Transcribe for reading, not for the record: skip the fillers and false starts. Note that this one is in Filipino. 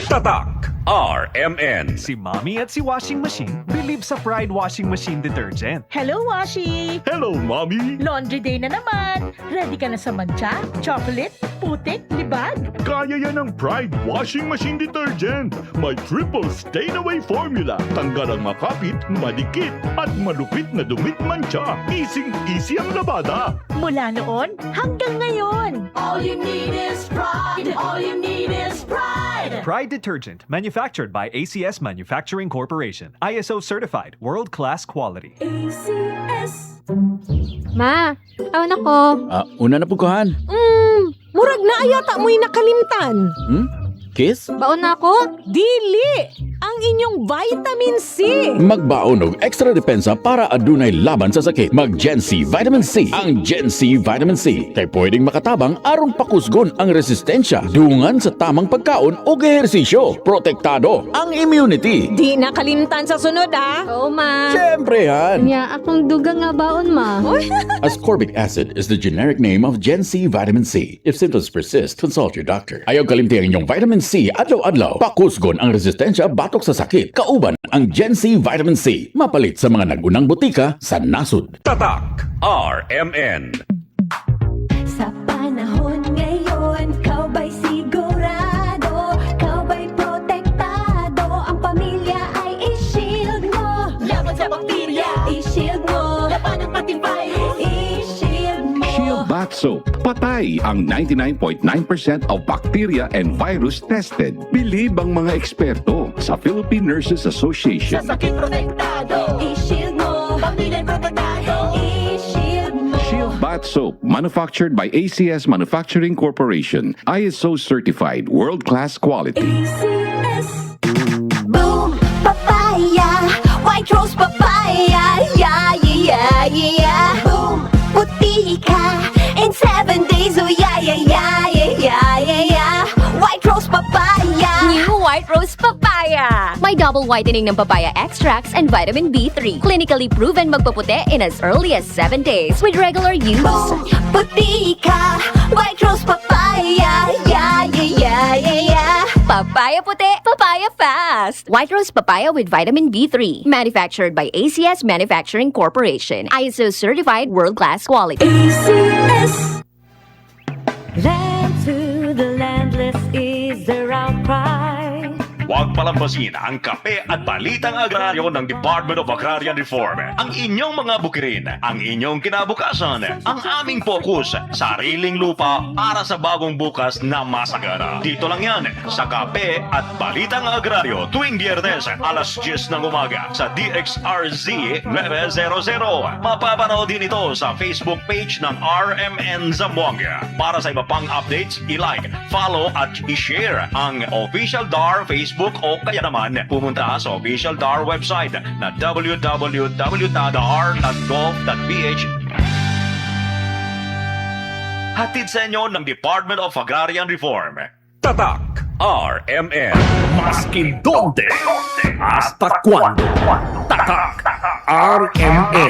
Tatak RMN. Si Mommy at si Washing Machine believe sa Pride Washing Machine Detergent. Hello, Washi! Hello, Mommy! Laundry day na naman! Ready ka na sa mancha, chocolate, putik, libag? Kaya yan ng Pride Washing Machine Detergent. May triple stain-away formula. Tanggal ang makapit, madikit, at malupit na dumit mancha. Easy ang labada. Mula noon hanggang ngayon! All you need is pride. All you need is pride. Pride Detergent, manufactured by ACS Manufacturing Corporation. ISO certified, world-class quality. ACS. Ma, awan ako. Una na puguhan. Murag na ayata mo'y nakalimtan. Kiss? Baon na ako? Dili! Ang inyong vitamin C! Magbaon og extra depensa para adunay laban sa sakit. Mag Gen C Vitamin C. Ang Gen C Vitamin C kay pwedeng makatabang aron pakusgon ang resistensya dungan sa tamang pagkaon o ehersisyo. Protektado ang immunity. Di nakalimtan sa sunod Oo, ma. Siyempre yan. Nya, akong dugang nga baon, ma. Ascorbic acid is the generic name of Gen C Vitamin C. If symptoms persist, consult your doctor. Ayaw kalimti ang inyong Vitamin C adlaw-adlaw. Pakusgon ang resistensya batok sa sakit. Kauban ang Gen C Vitamin C. Mapalit sa mga nagunang butika sa nasud. Tatak RMN. Sa panahon ngayon, kau ba'y sigurado? Kau ba'y protektado? Ang pamilya ay i-shield mo. Laban sa bakterya, i-shield mo. Laban ng pati virus, i-shield mo. Shield Bath Soap. Patay ang 99.9% of bacteria and virus tested. Bilib ang mga eksperto sa Philippine Nurses Sa Association. sakit protektado, i-shield mo. Pamilya protektado, i-shield mo. Shield Bath Soap, manufactured by ACS Manufacturing Corporation. ISO certified, world-class quality. ACS. Boom, papaya, white rose papaya, yeah, yeah, yeah. Boom, puti ka in 7 days, oh yeah, yeah, yeah, yeah, yeah, yeah. White rose papaya. New White Rose Papaya. May double whitening ng papaya extracts and vitamin B3. Clinically proven magpaputi in as early as 7 days with regular use. Boom, puti ka, white rose papaya, yeah, yeah, yeah, yeah, yeah. Papaya puti, papaya fast. White Rose Papaya with vitamin B3. Manufactured by ACS Manufacturing Corporation. ISO certified world-class quality. ACS. Land to the landless is their outcry. Huwag palampasin ang kape at balitang agraryo ng Department of Agrarian Reform. Ang inyong mga bukirin, ang inyong kinabukasan, ang aming focus, sariling lupa para sa bagong bukas na masagana. Dito lang yan sa Kape at Balitang Agraryo tuwing Biyernes alas 10 ng umaga sa DXRZ 900. Mapapanood din ito sa Facebook page ng RMN Zamboanga. Para sa iba pang updates, i-like, follow at i-share ang official DAR Facebook o kaya naman pumunta sa official DAR website na www.dar.gov.ph. Hatid sa inyo ng Department of Agrarian Reform. Tatak RMN. Maskin donde hasta cuando. Tatak RMN.